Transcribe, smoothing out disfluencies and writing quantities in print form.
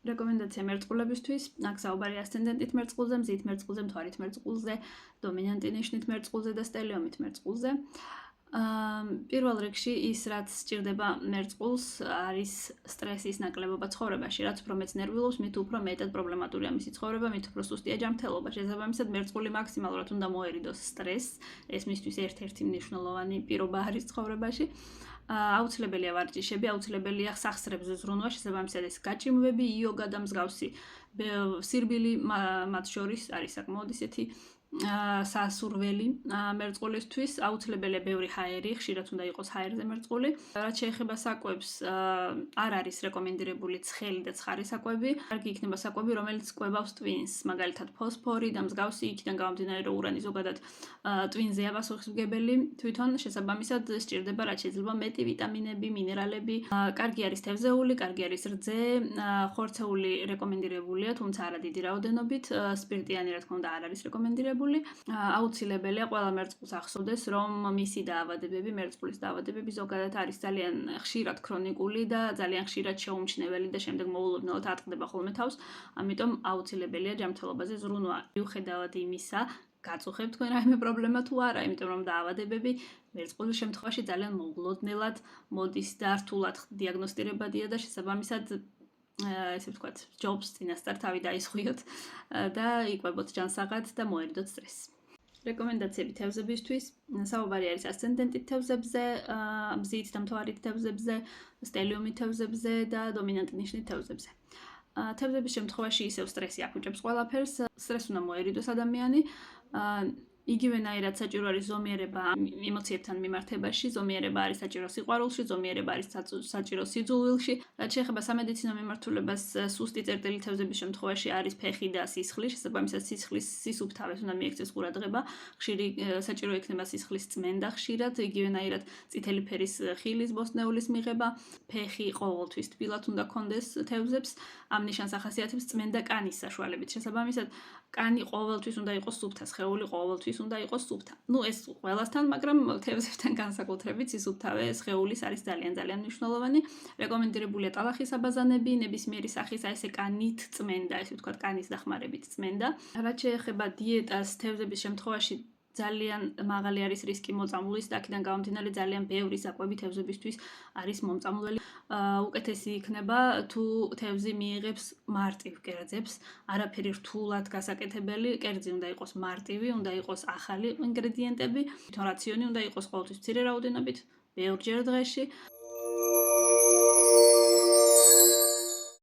რეკომენდაცია მერწყულებისთვის, აქ საუბარია ასცენდენტით მერწყულზე, მზით მერწყულზე, მთვარით მერწყულზე, დომინანტი ნიშნით მერწყულზე და სტელიომით მერწყულზე. პირველ რიგში ის რაც სჭირდება მერწყულს არის სტრესის ნაკლებობა ცხოვრებაში, რაც უფრო მეც ნერვიულობს, მით უფრო მეტად პრობლემატურია მისი ცხოვრება, მით უფრო სუსტია ჯანმრთელობა. შესაბამისად, მერწყული მაქსიმალურად უნდა მოერიდოს სტრესს, ეს მისთვის ერთ-ერთი მნიშვნელოვანი პირობა არის ცხოვრებაში. აუცილებელია ვარჯიშები, აუცილებელია სახსრებზე ზრუნვა, შესაბამისად ეს გაჭიმვები, იოგა და მსგავსი სირბილი მათ შორის არის საკმაოდ ისეთი სასურველი მერწყულისთვის, აუცილებელია ბევრი ჰაერი, ხშირად უნდა იყოს ჰაერზე მერწყული. რაც შეეხება საკვებს, არ არის რეკომენდირებული ცხელი და ცხარი საკვები. კარგი იქნება საკვები, რომელიც კვებავს ტვინს, მაგალითად ფოსფორი და მსგავსი, იქიდან გამომდინარე, რომ ურანი ზოგადად ტვინზეა პასუხისმგებელი. თვითონ შესაბამისად სჭირდება რაც შეიძლება მეტი ვიტამინები, მინერალები. კარგი არის თევზეული, კარგი არის რძე, ხორცეული რეკომენდირებულია, თუმცა არა დიდი რაოდენობით. სპირტიანი რა თქმა უნდა არ არის რეკომენდირებული. აუცილებელია ყველა მერწყულს ახსოვდეს, რომ მისი დაავადებები, მერწყულის დაავადებები ზოგადად არის ძალიან ხშირად ქრონიკული და ძალიან ხშირად შეუმჩნეველი და შემდეგ მოულოდნელად ატყდება ხოლმე თავს. ამიტომ აუცილებელია ჯანმრთელობაზე ზრუნვა. მიუხედავად იმისა, გაწუხებთ თქვენ რაიმე პრობლემა თუ არა, იმიტომ რომ დაავადებები მერწყულის შემთხვევაში ძალიან მოულოდნელად მოდის და რთულად დიაგნოსტირებადია და შესაბამისად ესე ვთქვათ, ჯობს წინასწარ თავი დაისხვიოთ და იკვებოთ ჯანსაღად და მოერიდოთ სტრესს. რეკომენდაციები თევზებისთვის, საუბარი არის ასცენდენტით თევზებზე, მზით და მთვარით თევზებზე, სტელიუმით თევზებზე და დომინანტი ნიშნით თევზებზე. თევზების შემთხვევაში ისევ სტრესი აფუჭებს ყველაფერს, სტრესს უნდა მოერიდოს ადამიანი. იგივენაირად საჭირო არის ზომიერება ემოციებთან მიმართებაში, ზომიერება არის საჭირო სიყვარულში, ზომიერება არის საჭირო სიძულვილში. რაც შეეხება სამედიცინო მიმართულებას, სუსტი წერტილი თევზების შემთხვევაში არის ფეხი და სისხლი, შესაბამისად სისხლის სისუფთავეს უნდა მიექცეს ყურადღება. ხშირი საჭირო იქნება სისხლის წმენდა ხშირად, იგივენაირად წითელი ფერის ხილის ბოსტნეულის მიღება, ფეხი ყოველთვის თბილად უნდა კონდეს თევზებს. ამ ნიშანს ახასიათებს წმენდა კანის საშუალებით. შესაბამისად, კანი ყოველთვის უნდა იყოს სუფთა, სხეული ყოველთვის უნდა იყოს სუფთა. ეს ყველასთან, მაგრამ თევზებთან განსაკუთრებით სისუფთავე სხეულის არის ძალიან მნიშვნელოვანი. რეკომენდირებულია ტალახის აბაზანები, ნებისმიერი სახის ესე კანით წმენდა, ესე ვთქვათ, კანის დახმარებით წმენდა. რაც შეეხება დიეტას თევზების შემთხვევაში ძალიან მაღალი არის რისკი მოწამვლის და აქედან გამომდინარე ძალიან ბევრი საკვები თევზებისთვის არის მომწამვლელი. უკეთესი იქნება თუ თევზი მიიღებს მარტივ კერძებს, არაფერი რთულად გასაკეთებელი, კერძი უნდა იყოს მარტივი, უნდა იყოს ახალი ინგრედიენტები, რაციონი უნდა იყოს ყოველთვის მცირე რაოდენობით, ბევრჯერ დღეში.